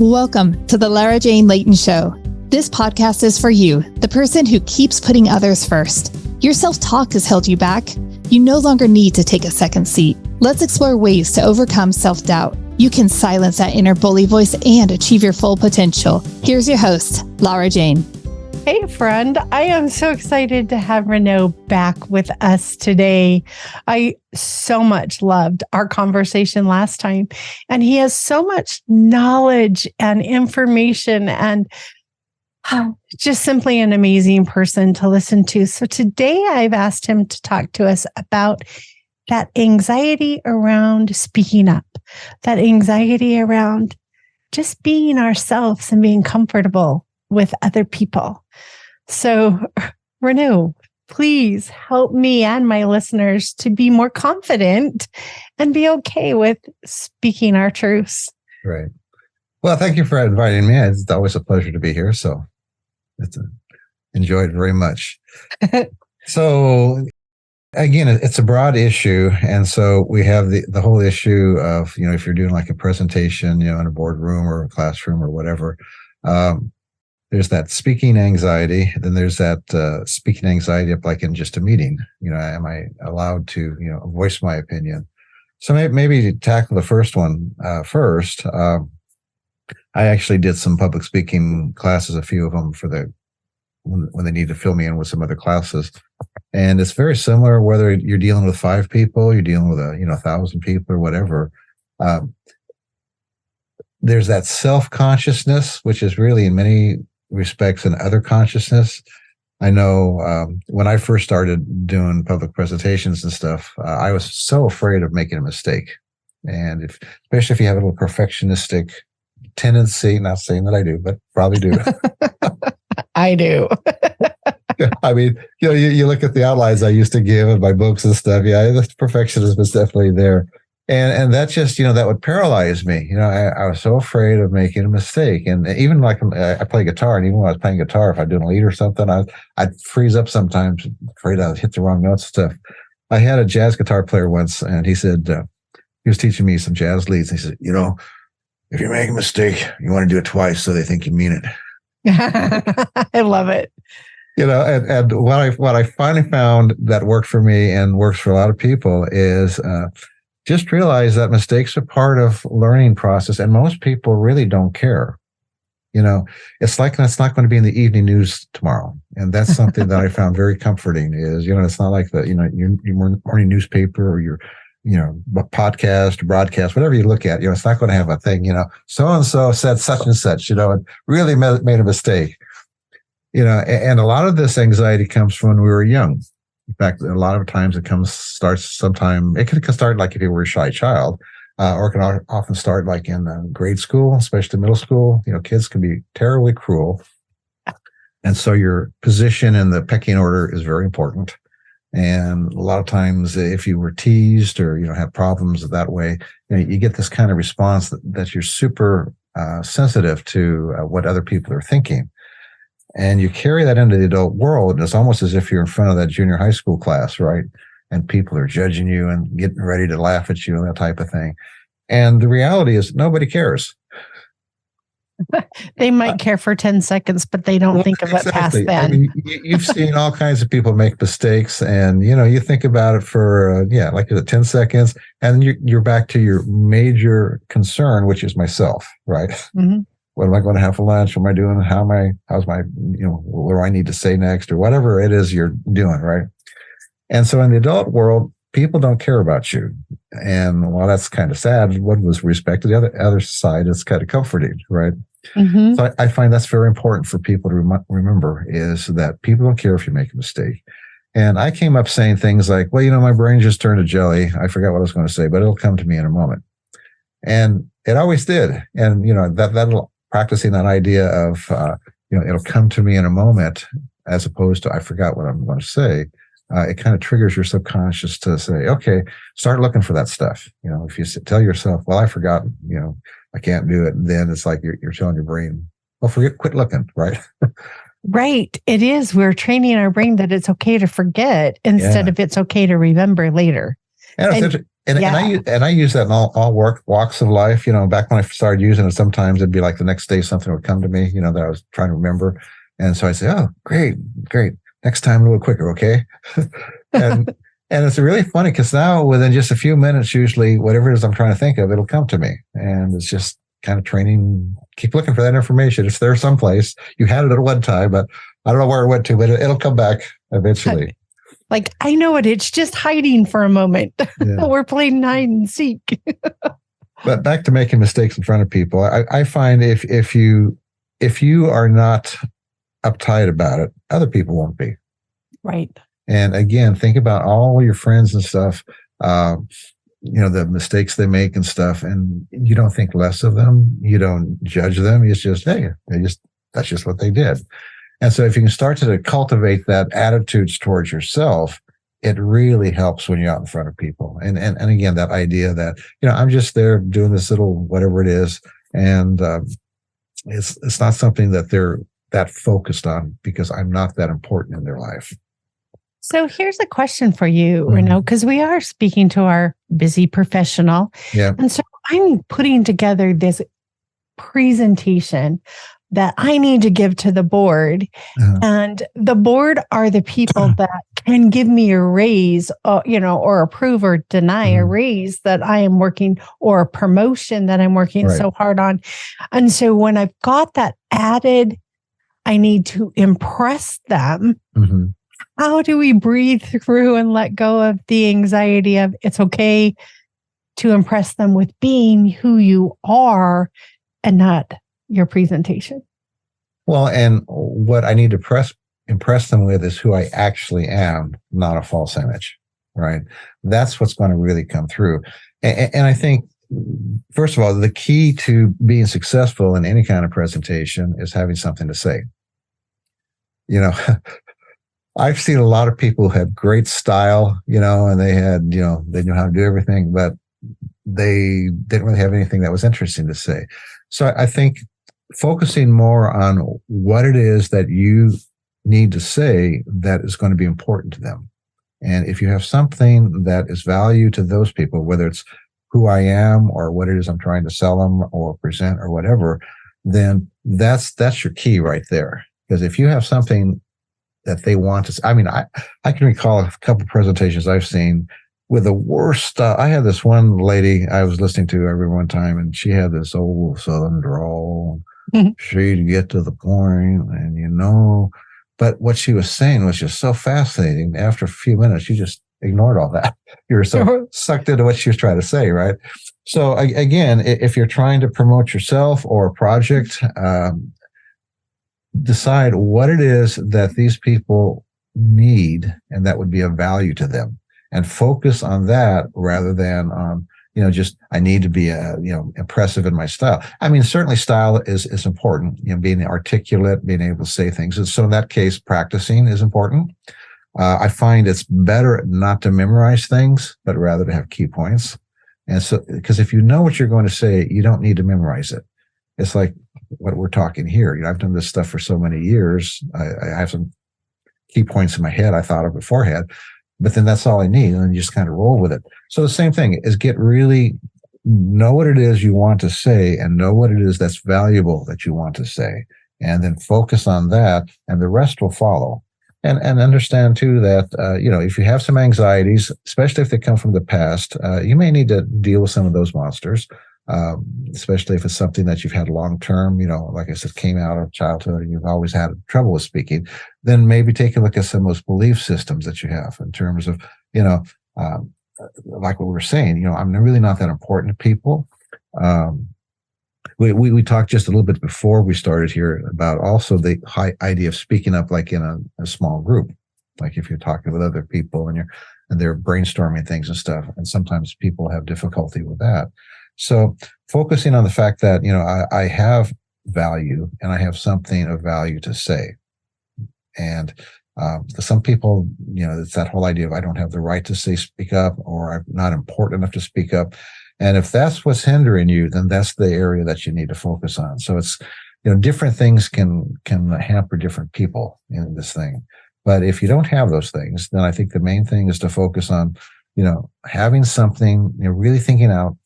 Welcome to the Lara Jane Layton Show. This podcast is for you, the person who keeps putting others first. Your self-talk has held you back. You no longer need to take a second seat. Let's explore ways to overcome self-doubt. You can silence that inner bully voice and achieve your full potential. Here's your host, Lara Jane. Hey, friend. I am so excited to have Reneau back with us today. I so much loved our conversation last time, and he has so much knowledge and information and just simply an amazing person to listen to. So today I've asked him to talk to us about that anxiety around speaking up, that anxiety around just being ourselves and being comfortable with other people. So, Reneau, please help me and my listeners to be more confident and be okay with speaking our truths. Right. Well, thank you for inviting me. It's always a pleasure to be here. So, enjoyed it very much. So, again, it's a broad issue. And so we have the whole issue of, if you're doing like a presentation, in a boardroom or a classroom or whatever, there's that speaking anxiety. Then there's that speaking anxiety up like in just a meeting. Am I allowed to, voice my opinion? So maybe to tackle the first one first. I actually did some public speaking classes, a few of them when they need to fill me in with some other classes. And it's very similar whether you're dealing with 5 people, you're dealing with 1,000 people or whatever. There's that self-consciousness, which is really in many respects an other consciousness. I know when I first started doing public presentations and stuff, I was so afraid of making a mistake. And especially if you have a little perfectionistic tendency, not saying that I do, but probably do. I do. I mean, you look at the outlines I used to give in my books and stuff. Yeah, the perfectionism is definitely there. And that just, that would paralyze me. I was so afraid of making a mistake. And even like I play guitar, and even when I was playing guitar, if I do a lead or something, I'd freeze up sometimes, afraid I'd hit the wrong notes and stuff. I had a jazz guitar player once, and he said, he was teaching me some jazz leads. And he said, if you make a mistake, you want to do it twice so they think you mean it. I love it. And what I finally found that worked for me and works for a lot of people is just realize that mistakes are part of learning process, and most people really don't care. It's like it's not going to be in the evening news tomorrow, and that's something that I found very comforting. Is it's not like your morning newspaper or your podcast, broadcast, whatever you look at. It's not going to have a thing. So and so said such and such. And really made a mistake. And a lot of this anxiety comes from when we were young. In fact, a lot of times it can start like if you were a shy child, or it can often start like in grade school, especially middle school. Kids can be terribly cruel. And so your position in the pecking order is very important. And a lot of times if you were teased or, have problems that way, you get this kind of response that you're super sensitive to what other people are thinking. And you carry that into the adult world, and it's almost as if you're in front of that junior high school class, right? And people are judging you and getting ready to laugh at you and that type of thing. And the reality is nobody cares. They might care for 10 seconds, but they don't think of it past then. I mean, you've seen all kinds of people make mistakes, and, you think about it for, like 10 seconds, and you're back to your major concern, which is myself, right? Mm-hmm. What am I going to have for lunch? What am I doing? How's my, what do I need to say next, or whatever it is you're doing, right? And so in the adult world, people don't care about you. And while that's kind of sad, one was respect. The other side is kind of comforting, right? Mm-hmm. So I find that's very important for people to remember, is that people don't care if you make a mistake. And I came up saying things like, well, my brain just turned to jelly. I forgot what I was going to say, but it'll come to me in a moment. And it always did. And, that'll practicing that idea of, it'll come to me in a moment, as opposed to I forgot what I'm going to say. It kind of triggers your subconscious to say, okay, start looking for that stuff. If you tell yourself, well, I forgot, I can't do it. Then it's like you're telling your brain, well, quit looking, right? Right. It is. We're training our brain that it's okay to forget instead of it's okay to remember later. And And I use that in all walks of life. Back when I started using it, sometimes it'd be like the next day something would come to me, that I was trying to remember. And so I say, oh, great. Next time a little quicker, okay? and it's really funny because now within just a few minutes, usually whatever it is I'm trying to think of, it'll come to me. And it's just kind of training. Keep looking for that information. It's there someplace. You had it at one time, but I don't know where it went to, but it'll come back eventually. Like, I know it. It's just hiding for a moment. Yeah. We're playing hide and seek. But back to making mistakes in front of people, I find if you are not uptight about it, other people won't be. Right. And again, think about all your friends and stuff, the mistakes they make and stuff, and you don't think less of them. You don't judge them. It's just, hey, that's just what they did. And so if you can start to cultivate that attitudes towards yourself, it really helps when you're out in front of people. And again, that idea that, I'm just there doing this little whatever it is. And it's not something that they're that focused on because I'm not that important in their life. So here's a question for you, Reneau, because we are speaking to our busy professional. Yeah. And so I'm putting together this presentation that I need to give to the board. And the board are the people that can give me a raise, or approve or deny a raise that I am working, or a promotion that I'm working so hard on. And so when I've got that added, I need to impress them. How do we breathe through and let go of the anxiety of it's okay to impress them with being who you are and not your presentation? Well, and what I need to impress them with is who I actually am, not a false image, right? That's what's going to really come through. And I think, first of all, the key to being successful in any kind of presentation is having something to say. I've seen a lot of people who have great style, and they had, they knew how to do everything, but they didn't really have anything that was interesting to say. So I think focusing more on what it is that you need to say that is going to be important to them. And if you have something that is value to those people, whether it's who I am or what it is I'm trying to sell them or present or whatever, then that's your key right there. Because if you have something that they want to, I can recall a couple of presentations I've seen with the worst. I had this one lady I was listening to every one time, and she had this old Southern drawl. She'd get to the point, and but what she was saying was just so fascinating. After a few minutes, you just ignored all that. You were so sucked into what she was trying to say, right? So again, if you're trying to promote yourself or a project, decide what it is that these people need and that would be of value to them, and focus on that rather than on, just I need to be impressive in my style. Certainly style is important, being articulate, being able to say things. And so in that case, practicing is important. I find it's better not to memorize things, but rather to have key points. And so, because if you know what you're going to say, you don't need to memorize it. It's like what we're talking here. I've done this stuff for so many years. I have some key points in my head I thought of beforehand, but then that's all I need. And then you just kind of roll with it. So the same thing is know what it is you want to say and know what it is that's valuable that you want to say. And then focus on that, and the rest will follow. And understand too that, if you have some anxieties, especially if they come from the past, you may need to deal with some of those monsters. Especially if it's something that you've had long-term, like I said, came out of childhood and you've always had trouble with speaking, then maybe take a look at some of those belief systems that you have in terms of, like what we were saying, I'm really not that important to people. We talked just a little bit before we started here about also the high idea of speaking up, like in a small group, like if you're talking with other people and they're brainstorming things and stuff. And sometimes people have difficulty with that. So focusing on the fact that, I have value and I have something of value to say. And some people, it's that whole idea of I don't have the right to speak up, or I'm not important enough to speak up. And if that's what's hindering you, then that's the area that you need to focus on. So it's, different things can hamper different people in this thing. But if you don't have those things, then I think the main thing is to focus on having something, really thinking out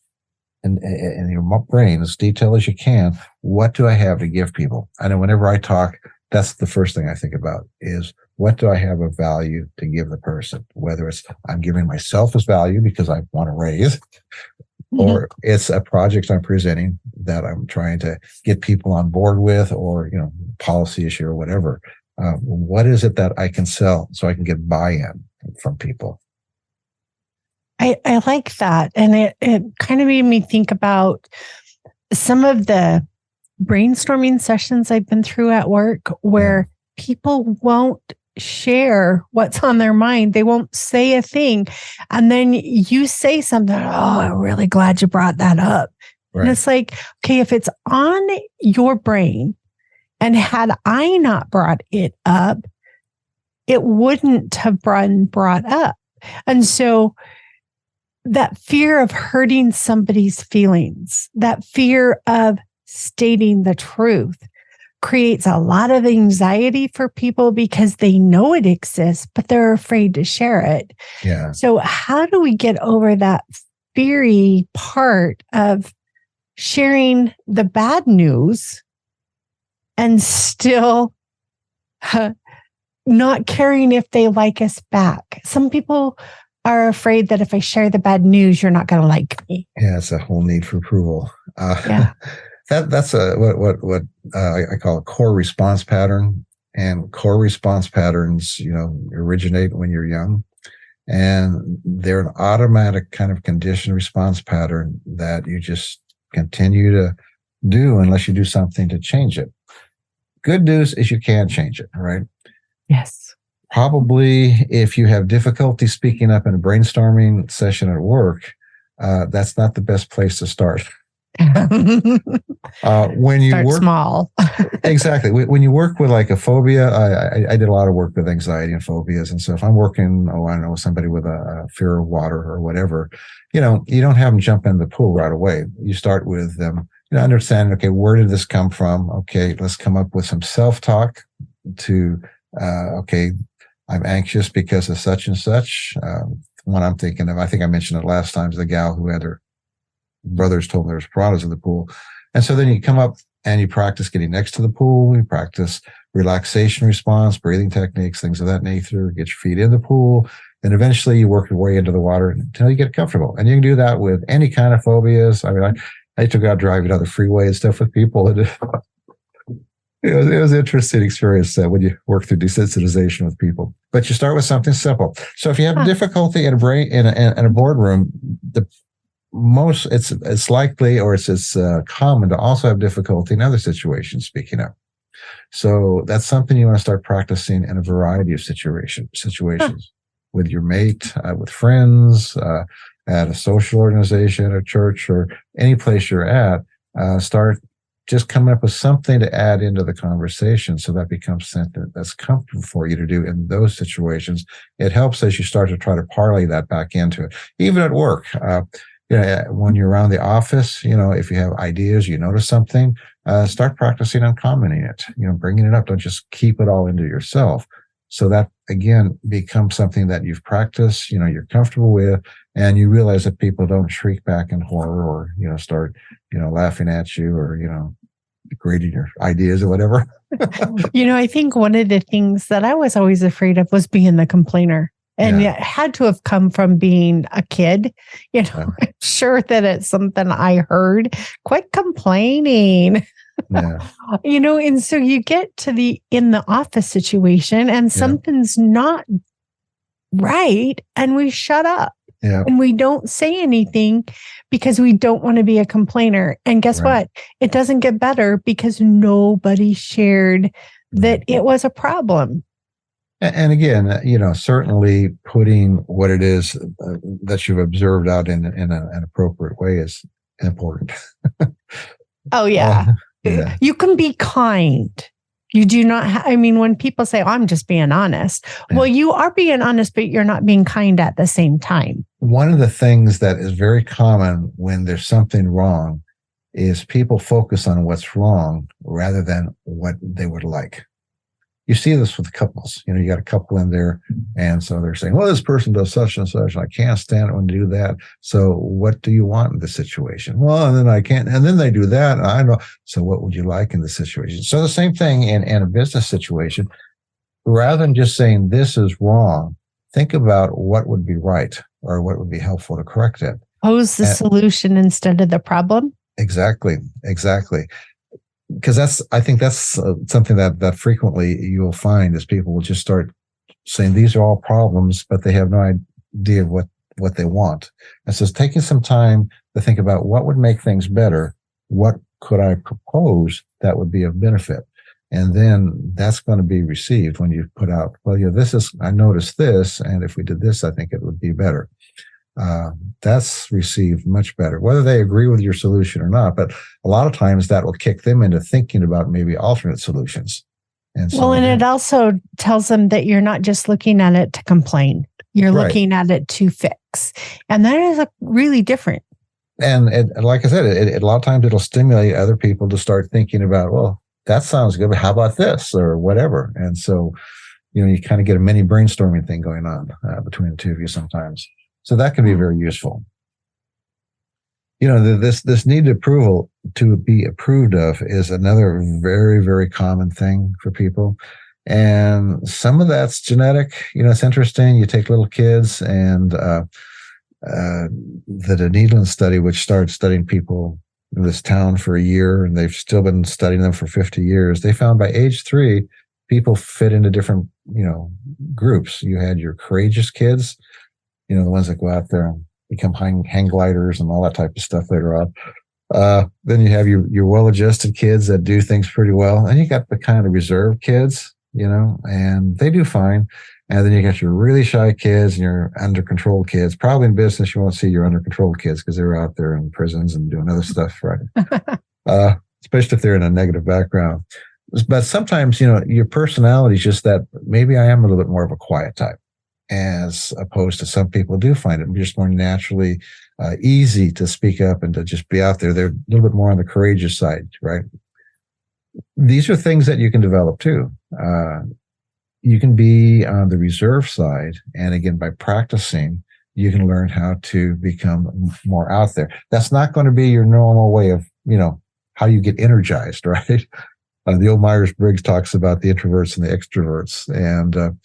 in your brain as detailed as you can. What do I have to give people? I know whenever I talk, that's the first thing I think about is what do I have of value to give the person? Whether it's I'm giving myself as value because I want to raise, or it's a project I'm presenting that I'm trying to get people on board with, or, policy issue or whatever. What is it that I can sell so I can get buy-in from people? I like that. And it kind of made me think about some of the brainstorming sessions I've been through at work where people won't share what's on their mind. They won't say a thing. And then you say something, I'm really glad you brought that up. Right. And it's like, okay, if it's on your brain, and had I not brought it up, it wouldn't have been brought up. And so that fear of hurting somebody's feelings, that fear of stating the truth creates a lot of anxiety for people because they know it exists, but they're afraid to share it. Yeah. So how do we get over that feary part of sharing the bad news and still not caring if they like us back? Some people are afraid that if I share the bad news, you're not going to like me. Yeah, it's a whole need for approval. That's what I call a core response pattern. And core response patterns, originate when you're young, and they're an automatic kind of conditioned response pattern that you just continue to do unless you do something to change it. Good news is you can change it, right? Yes. Probably if you have difficulty speaking up in a brainstorming session at work, that's not the best place to start. When you start work small. Exactly. When you work with like a phobia, I did a lot of work with anxiety and phobias. And so if I'm working, with somebody with a fear of water or whatever, you don't have them jump in the pool right away. You start with them, understanding, okay, where did this come from? Okay, let's come up with some self-talk to, okay, I'm anxious because of such and such. One I'm thinking of, I think I mentioned it last time, is the gal who had her brothers told her there was piranhas in the pool. And so then you come up and you practice getting next to the pool. You practice relaxation response, breathing techniques, things of that nature, get your feet in the pool. And eventually you work your way into the water until you get comfortable. And you can do that with any kind of phobias. I mean, I took out driving on the freeway and stuff with people. And it was an interesting experience when you work through desensitization with people. But you start with something simple. So if you have difficulty in a boardroom, it's likely, or it's common to also have difficulty in other situations speaking up. So that's something you want to start practicing in a variety of situations with your mate, with friends, at a social organization, a church, or any place you're at. Start just coming up with something to add into the conversation so that becomes something that's comfortable for you to do in those situations. It helps as you start to try to parlay that back into it. Even at work, when you're around the office, if you have ideas, you notice something, start practicing on commenting it, bringing it up. Don't just keep it all into yourself. So that, again, becomes something that you've practiced, you're comfortable with, and you realize that people don't shriek back in horror or, start, laughing at you or, degrading your ideas or whatever. I think one of the things that I was always afraid of was being the complainer. And it had to have come from being a kid. I'm sure that it's something I heard. Quit complaining. Yeah. And so you get to in the office situation and something's not right. And we shut up. Yeah. And we don't say anything because we don't want to be a complainer. And guess what? It doesn't get better because nobody shared that it was a problem. And again, certainly putting what it is that you've observed out in an appropriate way is important. Oh, yeah. You can be kind. You do not, when people say, I'm just being honest. Yeah. Well, you are being honest, but you're not being kind at the same time. One of the things that is very common when there's something wrong is people focus on what's wrong rather than what they would like. you see this with couples. You got a couple in there, and so they're saying, well, this person does such and such, and I can't stand it when they do that. So what do you want in this situation? Well, and then I can't, and then they do that, and I know. So what would you like in this situation? So the same thing in a business situation. Rather than just saying this is wrong, think about what would be right or what would be helpful to correct it. Pose the solution instead of the problem. Exactly. Because I think that's something that frequently you'll find is people will just start saying these are all problems, but they have no idea of what they want. And so it's taking some time to think about what would make things better. What could I propose that would be of benefit? And then that's going to be received when you put out, well, I noticed this, and if we did this, I think it would be better. That's received much better, whether they agree with your solution or not. But a lot of times that will kick them into thinking about maybe alternate solutions. And so, and it also tells them that you're not just looking at it to complain. You're looking at it to fix. And that is really different. And like I said, a lot of times it'll stimulate other people to start thinking about, well, that sounds good, but how about this or whatever? And so, you kind of get a mini brainstorming thing going on between the two of you sometimes. So that can be very useful. This needed approval to be approved of is another very, very common thing for people. And some of that's genetic. It's interesting. You take little kids and the Dunedin study, which started studying people in this town for a year, and they've still been studying them for 50 years. They found by age 3, people fit into different, groups. You had your courageous kids, the ones that go out there and become hang gliders and all that type of stuff later on. Then you have your well-adjusted kids that do things pretty well. And you got the kind of reserved kids, and they do fine. And then you got your really shy kids and your under control kids. Probably in business, you won't see your under control kids because they're out there in prisons and doing other stuff, right? Especially if they're in a negative background. But sometimes, your personality is just that maybe I am a little bit more of a quiet type, as opposed to some people do find it just more naturally easy to speak up and to just be out there. They're a little bit more on the courageous side, right? These are things that you can develop too. You can be on the reserve side. And again, by practicing, you can learn how to become more out there. That's not going to be your normal way of, how you get energized, right? The old Myers-Briggs talks about the introverts and the extroverts. And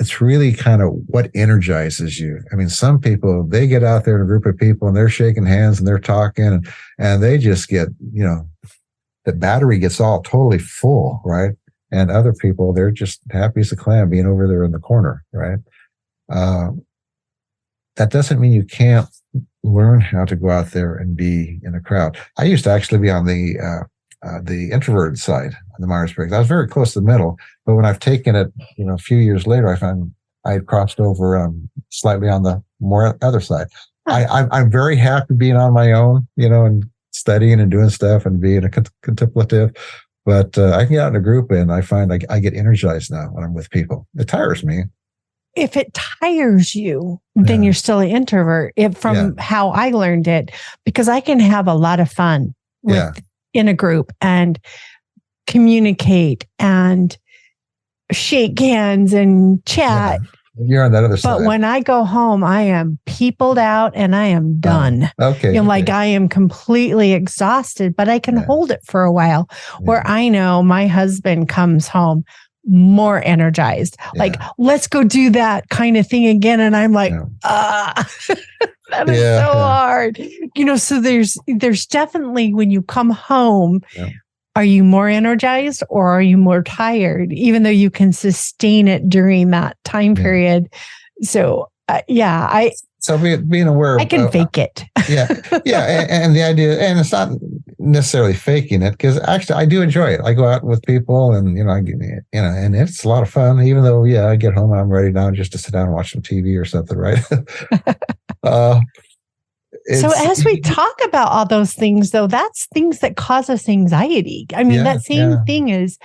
it's really kind of what energizes you. I mean, some people, they get out there in a group of people and they're shaking hands and they're talking and they just get, the battery gets all totally full, right? And other people, they're just happy as a clam being over there in the corner, right? That doesn't mean you can't learn how to go out there and be in a crowd. I used to actually be on the introverted side of the Myers-Briggs. I was very close to the middle, but when I've taken it, a few years later, I found I had crossed over slightly on the more other side. I'm very happy being on my own, and studying and doing stuff and being a contemplative. But I can get out in a group and I find I get energized now when I'm with people. It tires me. If it tires you, then you're still an introvert. How I learned it, because I can have a lot of fun in a group and communicate and shake hands and chat. You're on that other side. But when I go home, I am peopled out and I am done. Okay. Like I am completely exhausted, but I can hold it for a while. Where I know my husband comes home more energized, like, let's go do that kind of thing again. And I'm like, that is so hard. So there's definitely, when you come home, are you more energized or are you more tired, even though you can sustain it during that time period? So, So being aware, I can fake it. and the idea, and it's not necessarily faking it, because actually I do enjoy it. I go out with people, and and it's a lot of fun. Even though, I get home and I'm ready now just to sit down and watch some TV or something, right? So as we talk about all those things, though, that's things that cause us anxiety. I mean, that same thing is,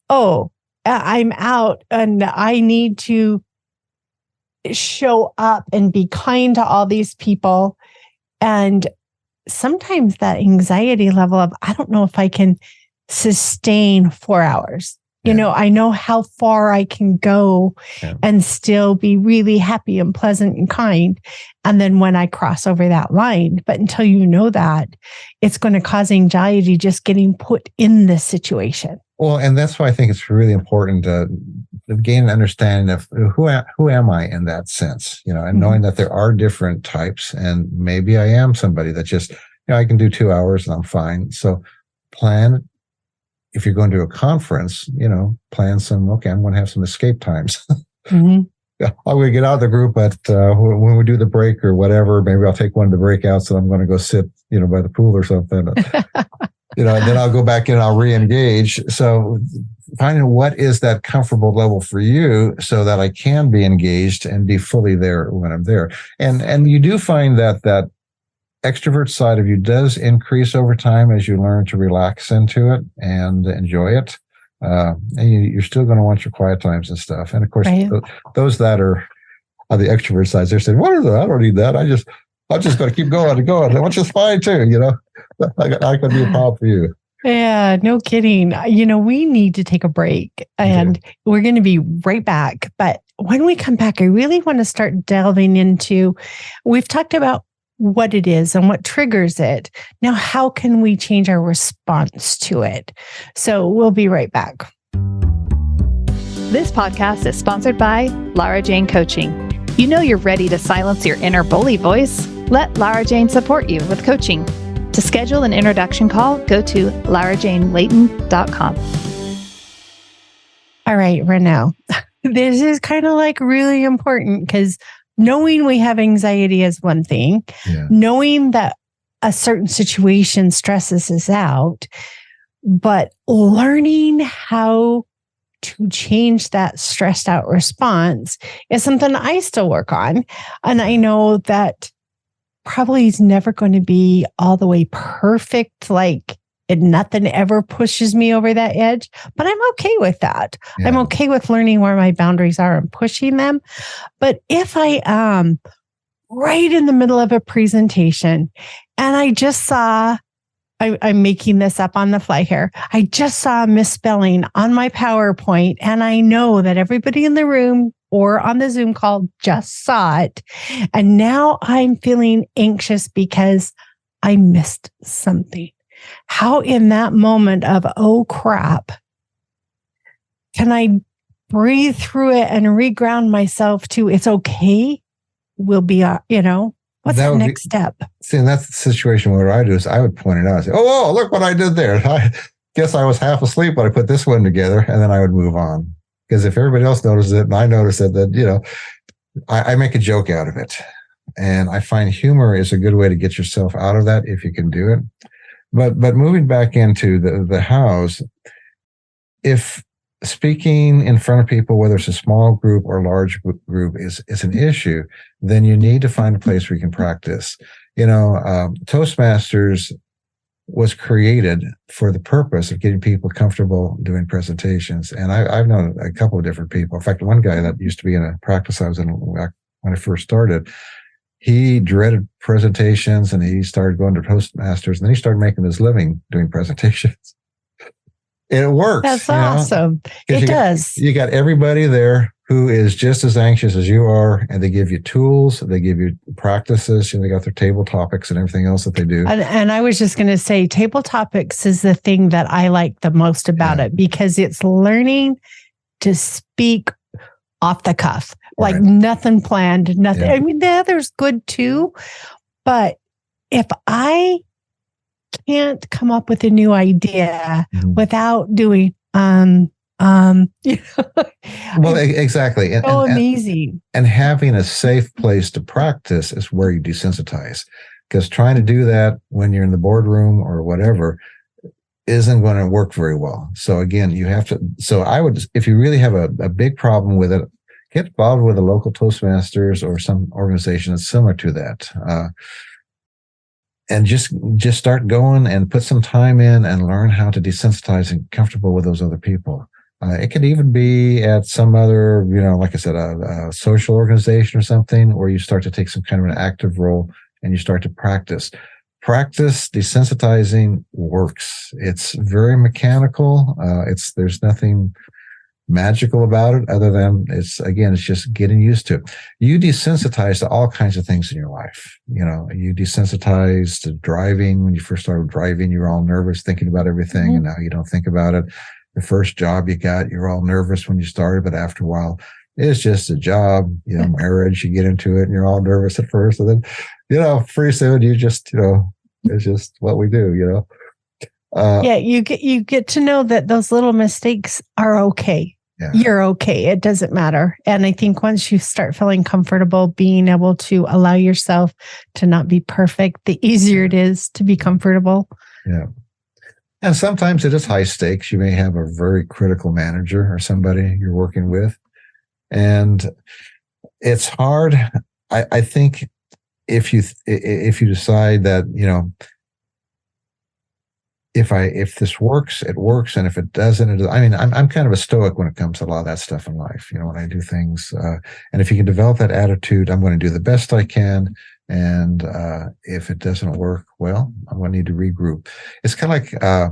I'm out and I need to show up and be kind to all these people. And sometimes that anxiety level of, I don't know if I can sustain 4 hours. I know how far I can go and still be really happy and pleasant and kind. And then when I cross over that line, but until you know that, it's going to cause anxiety just getting put in this situation. Well, and that's why I think it's really important to gain an understanding of who am I in that sense, and knowing that there are different types, and maybe I am somebody that just, I can do 2 hours and I'm fine. So plan, if you're going to a conference, plan some, I'm going to have some escape times. I'm going to get out of the group, but when we do the break or whatever, maybe I'll take one of the breakouts and I'm going to go sit, by the pool or something. And then I'll go back in and I'll re-engage. So finding what is that comfortable level for you so that I can be engaged and be fully there when I'm there. And you do find that extrovert side of you does increase over time as you learn to relax into it and enjoy it. And you're still going to want your quiet times and stuff. And of course, those that are on the extrovert side, they're saying, what is that? I don't need that. I'm just going to keep going and going. Which is fine too, I could be a problem for you. Yeah, no kidding. We need to take a break and we're going to be right back. But when we come back, I really want to start delving into, we've talked about what it is and what triggers it. Now, how can we change our response to it? So we'll be right back. This podcast is sponsored by Lara Jane Coaching. You're ready to silence your inner bully voice. Let Lara Jane support you with coaching. To schedule an introduction call, go to larajanelayton.com. All right, Reneau. This is kind of like really important because knowing we have anxiety is one thing. Knowing that a certain situation stresses us out, but learning how to change that stressed out response is something I still work on. And I know that probably is never going to be all the way perfect. Like nothing ever pushes me over that edge, but I'm okay with that. I'm okay with learning where my boundaries are and pushing them. But if I am right in the middle of a presentation and I just saw, I'm making this up on the fly here. I just saw a misspelling on my PowerPoint and I know that everybody in the room or on the Zoom call just saw it. And now I'm feeling anxious because I missed something. How in that moment of, oh crap, can I breathe through it and reground myself to it's okay? We'll be, what's the next step? See, and that's the situation where I do is I would point it out. I say, oh, look what I did there. I guess I was half asleep when I put this one together, and then I would move on. Because if everybody else notices it and I notice it, then, I make a joke out of it. And I find humor is a good way to get yourself out of that if you can do it. But moving back into the hows, if speaking in front of people, whether it's a small group or large group, is an issue, then you need to find a place where you can practice. Toastmasters was created for the purpose of getting people comfortable doing presentations. And I've known a couple of different people. In fact, one guy that used to be in a practice I was in when I first started, he dreaded presentations and he started going to Toastmasters, and then he started making his living doing presentations. It works. That's awesome. It does. You got everybody there who is just as anxious as you are, and they give you tools, they give you practices, they got their table topics and everything else that they do. And I was just going to say, table topics is the thing that I like the most about it, because it's learning to speak off the cuff, like nothing planned, nothing. I mean, the other's good too, but if I can't come up with a new idea without doing, well, exactly. And, amazing. And having a safe place to practice is where you desensitize, because trying to do that when you're in the boardroom or whatever isn't going to work very well. So again, you have to, I would, if you really have a big problem with it, get involved with a local Toastmasters or some organization that's similar to that. And just start going and put some time in and learn how to desensitize and comfortable with those other people. It could even be at some other, like I said, a social organization or something, where you start to take some kind of an active role and you start to practice. Practice desensitizing works. It's very mechanical. There's nothing magical about it other than it's just getting used to it. You desensitize to all kinds of things in your life. You desensitize to driving. When you first started driving, you were all nervous thinking about everything, and now you don't think about it. The first job you got, you're all nervous when you started, but after a while, it's just a job. Marriage, you get into it and you're all nervous at first, and then pretty soon you just it's just what we do. You get to know that those little mistakes are okay. Yeah. You're okay. It doesn't matter. And I think once you start feeling comfortable being able to allow yourself to not be perfect, the easier it is to be comfortable. Yeah. And sometimes it is high stakes. You may have a very critical manager or somebody you're working with. And it's hard. I think if you decide that, if this works, it works, and if it doesn't, I'm kind of a stoic when it comes to a lot of that stuff in life. When I do things, and if you can develop that attitude, I'm going to do the best I can, and if it doesn't work, well, I'm going to need to regroup. It's kind of like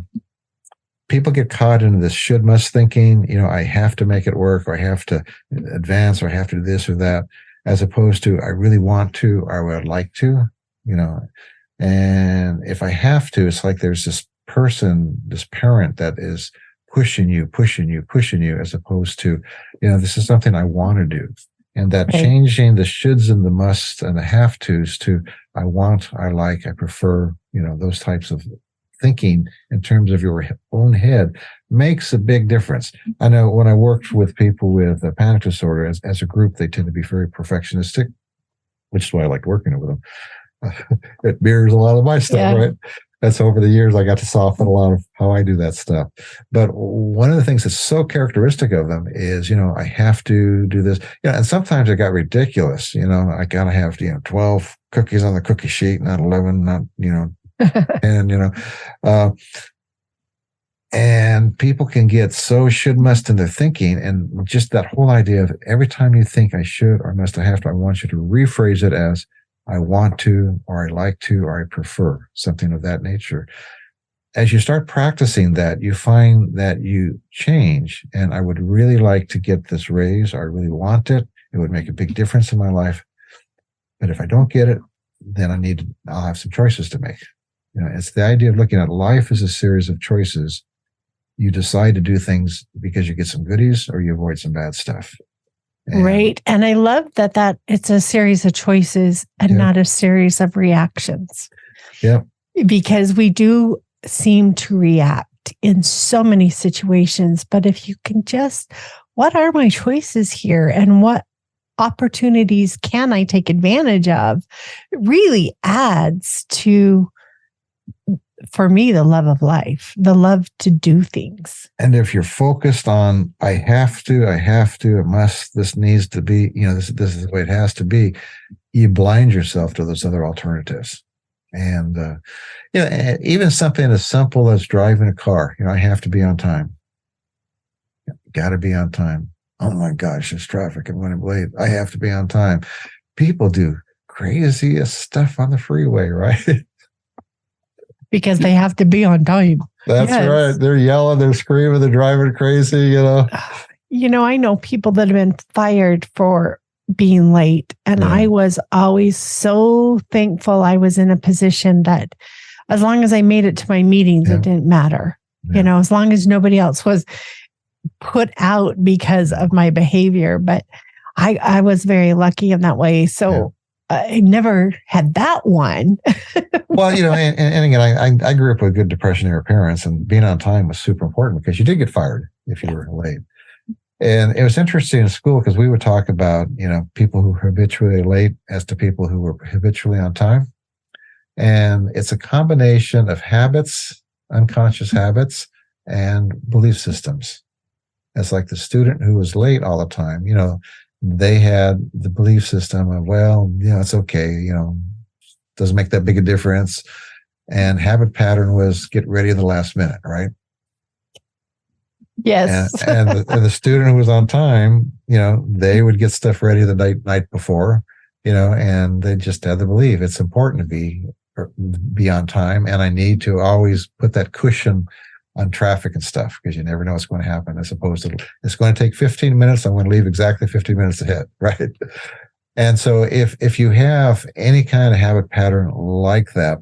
people get caught into this should must thinking. I have to make it work, or I have to advance, or I have to do this or that, as opposed to I really want to, or I would like to. And if I have to, it's like there's this parent that is pushing you, as opposed to, this is something I want to do. And that changing the shoulds and the musts and the have tos to I want, I like, I prefer, those types of thinking in terms of your own head makes a big difference. I know when I worked with people with a panic disorder, as a group, they tend to be very perfectionistic, which is why I liked working with them. It mirrors a lot of my stuff, right? That's over the years, I got to soften a lot of how I do that stuff. But one of the things that's so characteristic of them is, I have to do this. And sometimes it got ridiculous. I got to have, 12 cookies on the cookie sheet, not 11, not, 10, and people can get so should, must in their thinking. And just that whole idea of every time you think I should or must, I have to, I want you to rephrase it as I want to, or I like to, or I prefer, something of that nature. As you start practicing that, you find that you change. And I would really like to get this raise. I really want it. It would make a big difference in my life. But if I don't get it, then I'll have some choices to make. It's the idea of looking at life as a series of choices. You decide to do things because you get some goodies or you avoid some bad stuff. Right. And I love that it's a series of choices and not a series of reactions. Yeah. Because we do seem to react in so many situations. But if you can what are my choices here and what opportunities can I take advantage of, it really adds to, for me, the love of life, the love to do things. And if you're focused on, I have to, it must, this needs to be, this is the way it has to be, you blind yourself to those other alternatives. And, even something as simple as driving a car, I have to be on time. Got to be on time. Oh my gosh, there's traffic and when I'm late, I have to be on time. People do craziest stuff on the freeway, right? Because they have to be on time. That's right. They're yelling, they're screaming, they're driving crazy, I know people that have been fired for being late. And I was always so thankful I was in a position that as long as I made it to my meetings, it didn't matter. Yeah. As long as nobody else was put out because of my behavior. But I was very lucky in that way. So I never had that one. Well, and again, I grew up with good Depression era parents, and being on time was super important because you did get fired if you were late. And it was interesting in school because we would talk about, people who were habitually late as to people who were habitually on time. And it's a combination of habits, unconscious habits, and belief systems. It's like the student who was late all the time, they had the belief system of, it's okay, doesn't make that big a difference. And habit pattern was get ready in the last minute, right? Yes. And the student who was on time, they would get stuff ready the night before, and they just had the belief it's important to be on time. And I need to always put that cushion on traffic and stuff, because you never know what's going to happen, as opposed to it's going to take 15 minutes. I'm going to leave exactly 15 minutes ahead. Right. And so if you have any kind of habit pattern like that,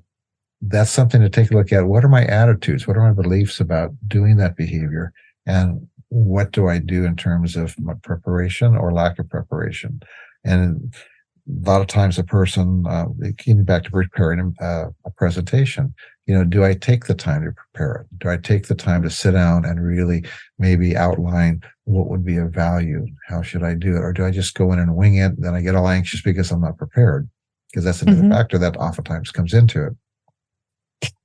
that's something to take a look at. What are my attitudes? What are my beliefs about doing that behavior? And what do I do in terms of my preparation or lack of preparation? And a lot of times a person, getting back to preparing a presentation, do I take the time to prepare it? Do I take the time to sit down and really maybe outline what would be of value? How should I do it? Or do I just go in and wing it? Then I get all anxious because I'm not prepared, because that's another factor that oftentimes comes into it.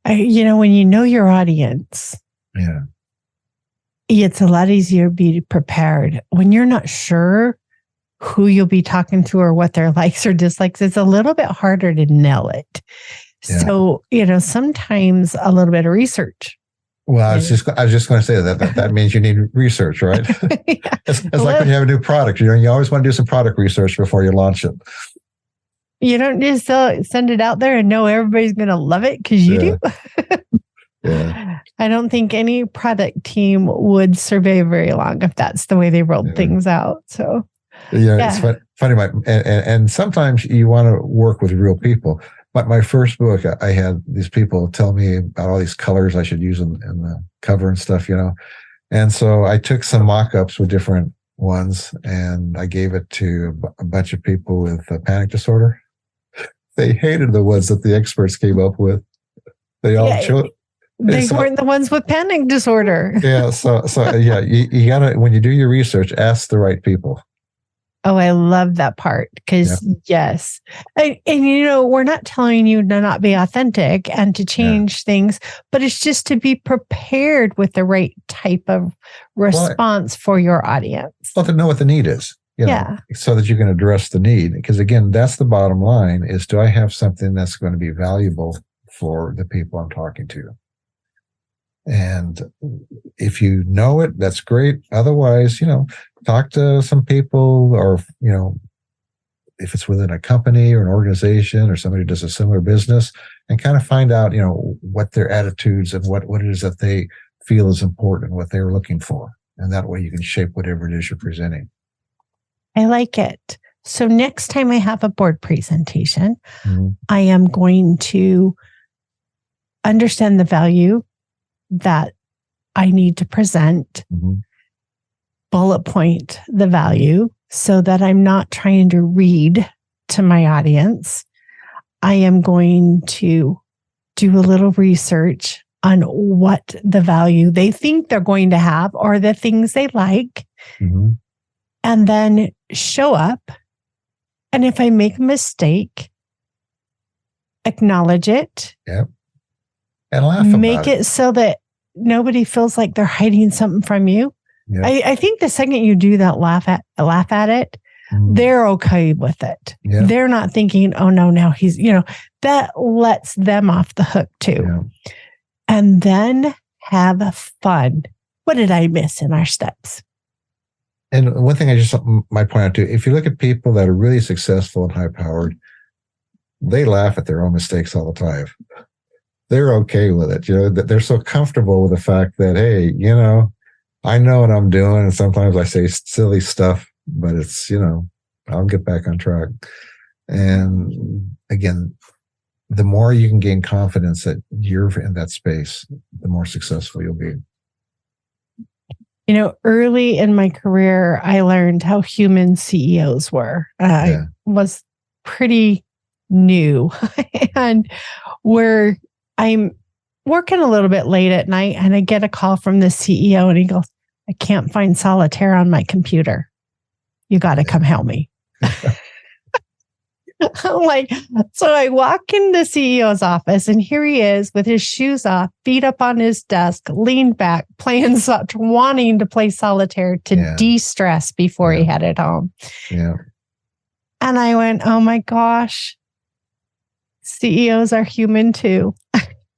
When you know your audience, yeah, it's a lot easier to be prepared. When you're not sure who you'll be talking to or what their likes or dislikes, it's a little bit harder to nail it. Yeah. So, sometimes a little bit of research. Well, I was just going to say that means you need research, right? Yeah. It's like when you have a new product, you always want to do some product research before you launch it. You don't just send it out there and know everybody's going to love it because you do. Yeah. I don't think any product team would survive very long if that's the way they rolled things out. So, it's funny. And sometimes you want to work with real people. But my first book, I had these people tell me about all these colors I should use in the cover and stuff, And so I took some mock-ups with different ones, and I gave it to a bunch of people with panic disorder. They hated the ones that the experts came up with. They all chose. They weren't the ones with panic disorder. Yeah. So you gotta, when you do your research, ask the right people. Oh, I love that part because yes. And we're not telling you to not be authentic and to change things, but it's just to be prepared with the right type of response for your audience. Well, to know what the need is, so that you can address the need. Because again, that's the bottom line is, do I have something that's going to be valuable for the people I'm talking to? And if you know it, that's great. Otherwise, talk to some people, or, if it's within a company or an organization or somebody who does a similar business, and kind of find out, what their attitudes and what it is that they feel is important, what they're looking for. And that way you can shape whatever it is you're presenting. I like it. So next time I have a board presentation, I am going to understand the value that I need to present, bullet point the value so that I'm not trying to read to my audience. I am going to do a little research on what the value they think they're going to have or the things they like, and then show up. And if I make a mistake, acknowledge it. Yep. And laugh about Make it so that nobody feels like they're hiding something from you. Yep. I think the second you do that, laugh at it, they're okay with it. Yep. They're not thinking, oh no, now he's, that lets them off the hook too. Yep. And then have fun. What did I miss in our steps? And one thing I just might point out too, if you look at people that are really successful and high powered, they laugh at their own mistakes all the time. They're okay with it. That they're so comfortable with the fact that, hey, I know what I'm doing. And sometimes I say silly stuff, but it's, I'll get back on track. And again, the more you can gain confidence that you're in that space, the more successful you'll be. Early in my career, I learned how human CEOs were. I was pretty new and where I'm working a little bit late at night and I get a call from the CEO and he goes, I can't find solitaire on my computer. You got to come help me. I'm like, so I walk in the CEO's office and here he is with his shoes off, feet up on his desk, leaned back, playing such, wanting to play solitaire to de-stress before he headed home. Yeah. And I went, oh my gosh, CEOs are human too.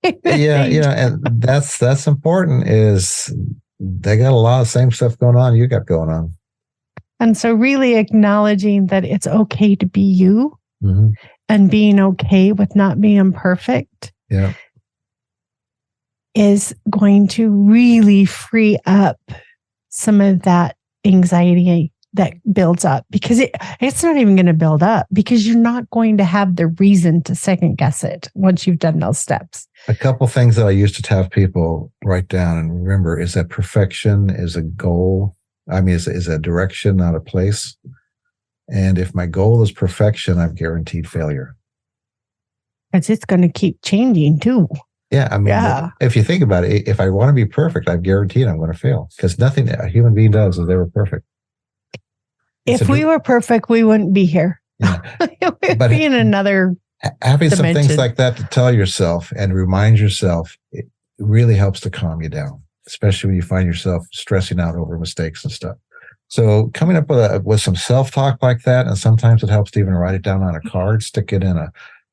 And that's important is they got a lot of same stuff going on you got going on. And so really acknowledging that it's okay to be you and being okay with not being perfect is going to really free up some of that anxiety that builds up, because it's not even going to build up, because you're not going to have the reason to second guess it once you've done those steps. A couple things that I used to have people write down and remember is that perfection is a goal. I mean, is a direction, not a place. And if my goal is perfection, I've guaranteed failure. Because it's going to keep changing too. Yeah, I mean, if you think about it, if I want to be perfect, I've guaranteed I'm going to fail, because nothing a human being does is ever perfect. If we were perfect, we wouldn't be here. Yeah. We'd be in another having dimension. Some things like that to tell yourself and remind yourself, it really helps to calm you down, especially when you find yourself stressing out over mistakes and stuff. So coming up with some self-talk like that, and sometimes it helps to even write it down on a card, stick it in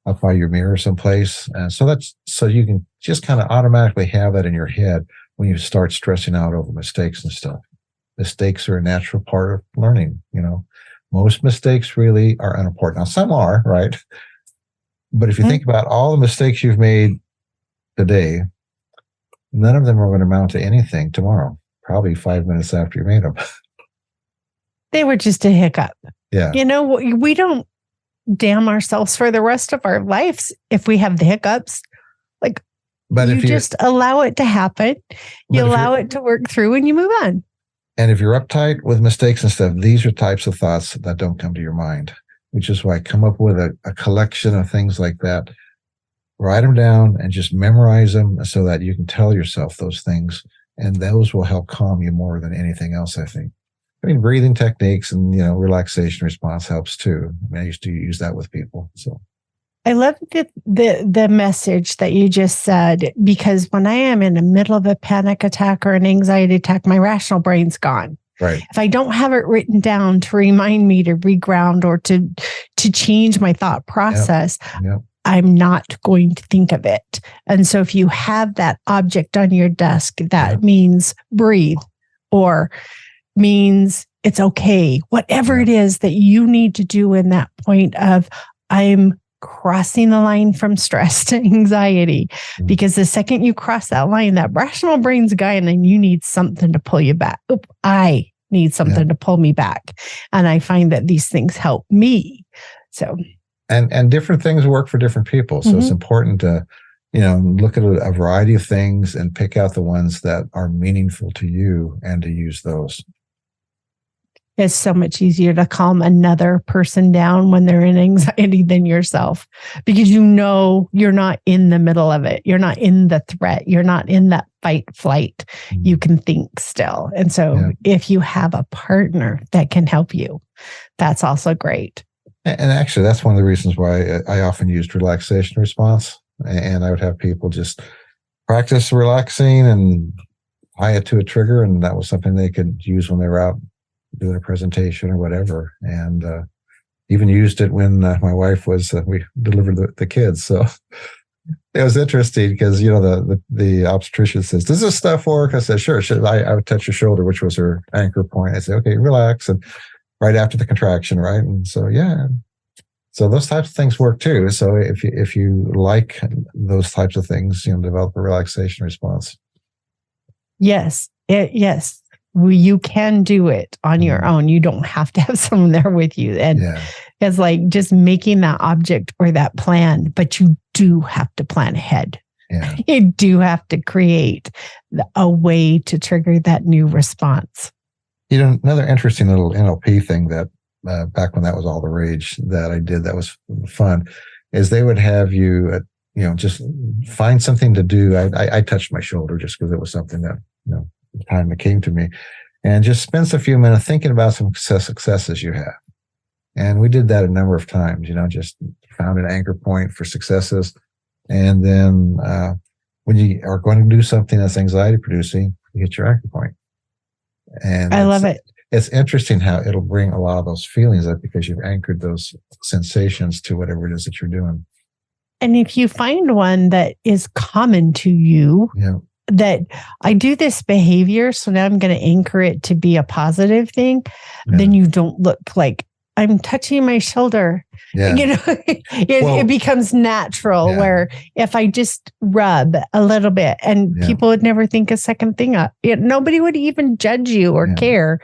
up by your mirror someplace. And so you can just kind of automatically have that in your head when you start stressing out over mistakes and stuff. Mistakes are a natural part of learning. Most mistakes really are unimportant. Now, some are, right? But if you think about all the mistakes you've made today, none of them are going to amount to anything tomorrow, probably 5 minutes after you made them. They were just a hiccup. Yeah. We don't damn ourselves for the rest of our lives if we have the hiccups. But you just allow it to happen. You allow it to work through and you move on. And if you're uptight with mistakes and stuff, these are types of thoughts that don't come to your mind, which is why I come up with a collection of things like that. Write them down and just memorize them so that you can tell yourself those things. And those will help calm you more than anything else, I think. I mean, breathing techniques and, relaxation response helps too. I mean, I used to use that with people. So I love the message that you just said, because when I am in the middle of a panic attack or an anxiety attack, my rational brain's gone. Right. If I don't have it written down to remind me to reground or to change my thought process, Yep. I'm not going to think of it. And so if you have that object on your desk, that means breathe, or means it's okay. Whatever it is that you need to do in that point of, I'm crossing the line from stress to anxiety, because the second you cross that line, that rational brain's going, and you need something to pull you back. I need something to pull me back. And I find that these things help me. So, and different things work for different people. So it's important to, look at a variety of things and pick out the ones that are meaningful to you and to use those. It's so much easier to calm another person down when they're in anxiety than yourself, because you're not in the middle of it. You're not in the threat. You're not in that fight flight. You can think still. And so if you have a partner that can help you, that's also great. And actually, that's one of the reasons why I often used relaxation response. And I would have people just practice relaxing and tie it to a trigger. And that was something they could use when they were out doing a presentation or whatever, and even used it when my wife was we delivered the kids. So it was interesting because the obstetrician says, "Does this stuff work?" I said, "Sure." I would touch your shoulder, which was her anchor point. I said, "Okay, relax," and right after the contraction, right? And so so those types of things work too. So if you like those types of things, develop a relaxation response. Yes. Yes. You can do it on your own. You don't have to have someone there with you. And it's like just making that object or that plan, but you do have to plan ahead. Yeah. You do have to create a way to trigger that new response. Another interesting little NLP thing that back when that was all the rage that I did that was fun is they would have you, just find something to do. I touched my shoulder just because it was something that, the time that came to me, and just spend a few minutes thinking about some successes you have. And we did that a number of times, just found an anchor point for successes. And then when you are going to do something that's anxiety producing, you get your anchor point. And I love it. It's interesting how it'll bring a lot of those feelings up because you've anchored those sensations to whatever it is that you're doing. And if you find one that is common to you, that I do this behavior, so now I'm going to anchor it to be a positive thing, then you don't look like I'm touching my shoulder. Yeah. It becomes natural where if I just rub a little bit and people would never think a second thing up. Nobody would even judge you or care.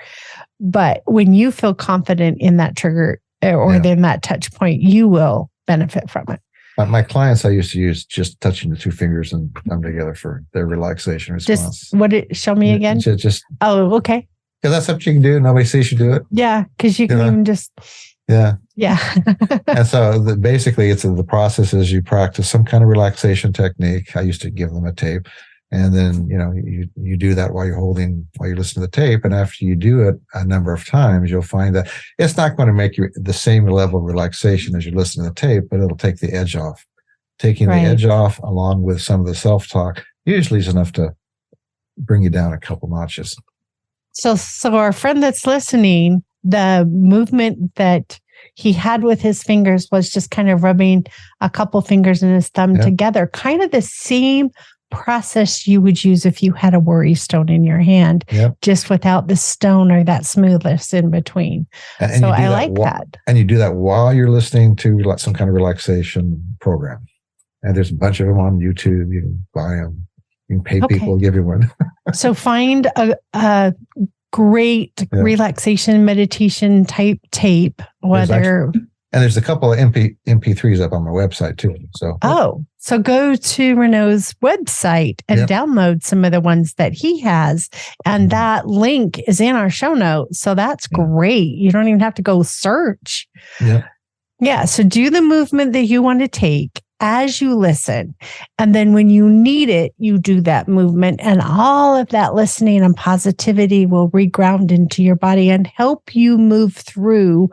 But when you feel confident in that trigger or in that touch point, you will benefit from it. My clients, I used to use just touching the two fingers and thumb together for their relaxation response. Show me again? Just okay. Because that's what you can do. Nobody sees you do it. Yeah, because you can even just... Yeah. And so basically, it's the process is you practice some kind of relaxation technique. I used to give them a tape. And then, you do that while you listen to the tape. And after you do it a number of times, you'll find that it's not going to make you the same level of relaxation as you listen to the tape, but it'll take the edge off. Taking the edge off along with some of the self-talk usually is enough to bring you down a couple notches. So our friend that's listening, the movement that he had with his fingers was just kind of rubbing a couple fingers and his thumb together, kind of the same process you would use if you had a worry stone in your hand, just without the stone or that smoothness in between. And so I like that. And you do that while you're listening to some kind of relaxation program. And there's a bunch of them on YouTube. You can buy them. You can pay people to give you one. So find a great relaxation meditation type tape, there's a couple of MP3s up on my website too. So go to Reneau's website and download some of the ones that he has. And that link is in our show notes. So that's great. You don't even have to go search. Yeah. So do the movement that you want to take as you listen. And then when you need it, you do that movement, and all of that listening and positivity will reground into your body and help you move through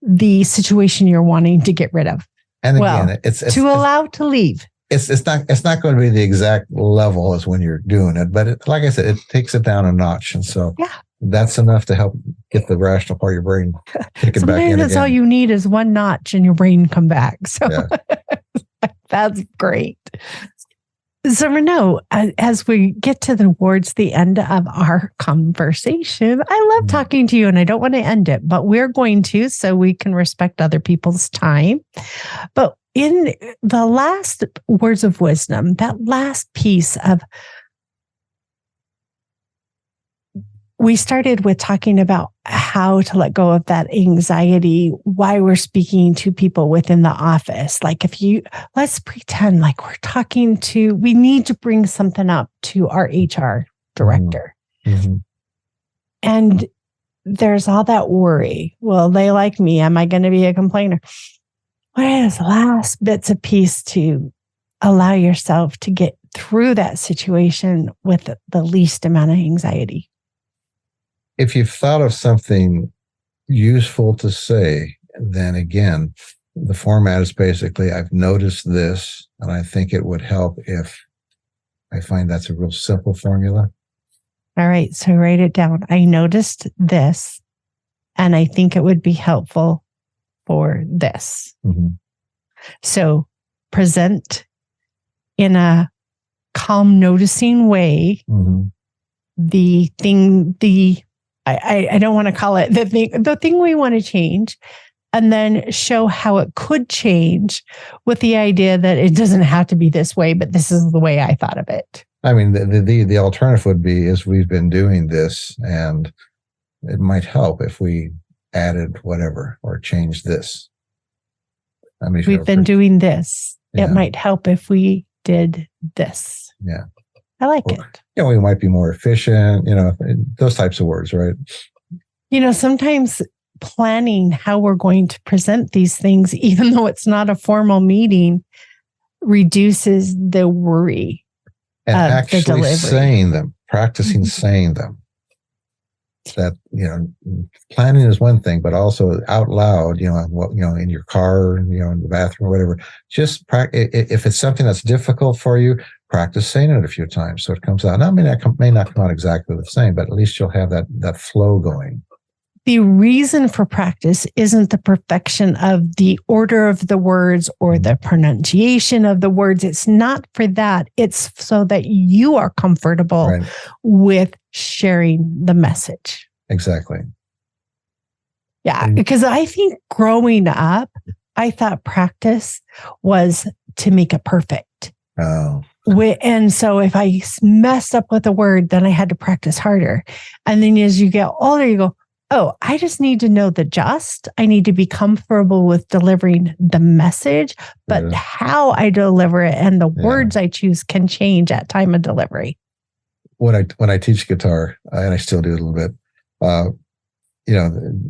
the situation you're wanting to get rid of. And again, it's allow to leave. It's not going to be the exact level as when you're doing it, but like I said, it takes it down a notch. And so that's enough to help get the rational part of your brain kicking back in. That's all you need is one notch and your brain come back. So that's great. So Reneau, as we get towards the end of our conversation, I love talking to you and I don't want to end it, but we're going to, so we can respect other people's time. But in the last words of wisdom, that last piece of, we started with talking about how to let go of that anxiety, why we're speaking to people within the office. Like let's pretend like we're talking to, we need to bring something up to our HR director. Mm-hmm. And there's all that worry. Will they like me? Am I going to be a complainer? What is the last bits of piece to allow yourself to get through that situation with the least amount of anxiety? If you've thought of something useful to say, then again, the format is basically, I've noticed this, and I think it would help if I find that's a real simple formula. All right. So write it down. I noticed this, and I think it would be helpful for this. Mm-hmm. So present in a calm, noticing way, the thing, I don't want to call it the thing we want to change, and then show how it could change with the idea that it doesn't have to be this way, but this is the way I thought of it. I mean, the alternative would be is we've been doing this, and it might help if we added whatever or changed this. I mean, we've been doing this. Yeah. It might help if we did this. Yeah. I like it. We might be more efficient, those types of words, right? Sometimes planning how we're going to present these things, even though it's not a formal meeting, reduces the worry. And actually saying them, practicing saying them. That, planning is one thing, but also out loud, in your car, in the bathroom or whatever, just if it's something that's difficult for you, practice saying it a few times so it comes out. Now, I mean, that may not come out exactly the same, but at least you'll have that flow going. The reason for practice isn't the perfection of the order of the words or the pronunciation of the words. It's not for that. It's so that you are comfortable with sharing the message. Exactly. Yeah. Because I think growing up, I thought practice was to make it perfect. Oh. And so if I messed up with a word, then I had to practice harder. And then as you get older, you go, oh, I just need to know the gist. I need to be comfortable with delivering the message, but how I deliver it and the words I choose can change at time of delivery. When I teach guitar, and I still do a little bit,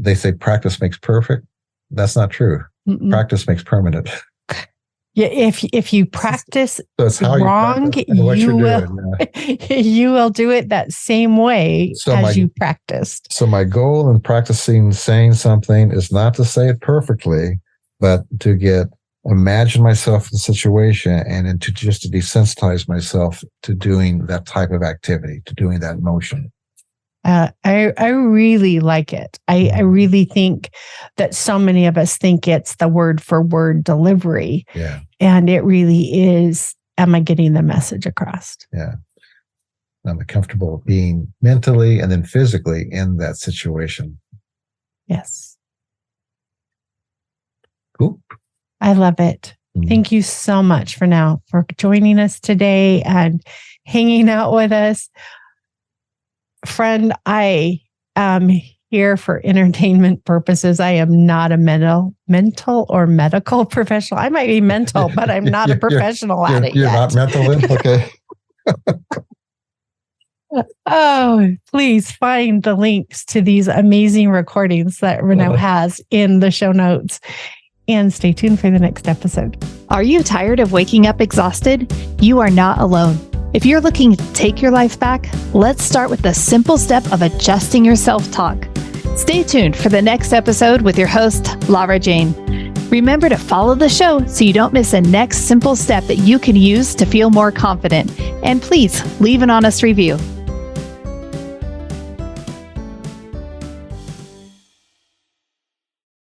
they say practice makes perfect. That's not true. Mm-mm. Practice makes permanent. Yeah, if you practice so it's how wrong, you will do it that same way as you practiced. So my goal in practicing saying something is not to say it perfectly, but to imagine myself in the situation and to desensitize myself to doing that type of activity, to doing that motion. I really like it. I really think that so many of us think it's the word for word delivery. Yeah. And it really is, am I getting the message across? Yeah. I'm comfortable being mentally and then physically in that situation. Yes. Cool. I love it. Mm-hmm. Thank you so much for joining us today and hanging out with us. Friend, I am here for entertainment purposes. I am not a mental or medical professional. I might be mental, but I'm not a professional at it yet. You're not mental then? Okay. Oh, please find the links to these amazing recordings that Reneau has in the show notes. And stay tuned for the next episode. Are you tired of waking up exhausted? You are not alone. If you're looking to take your life back, let's start with the simple step of adjusting your self-talk. Stay tuned for the next episode with your host, Lara Jane. Remember to follow the show so you don't miss the next simple step that you can use to feel more confident. And please leave an honest review.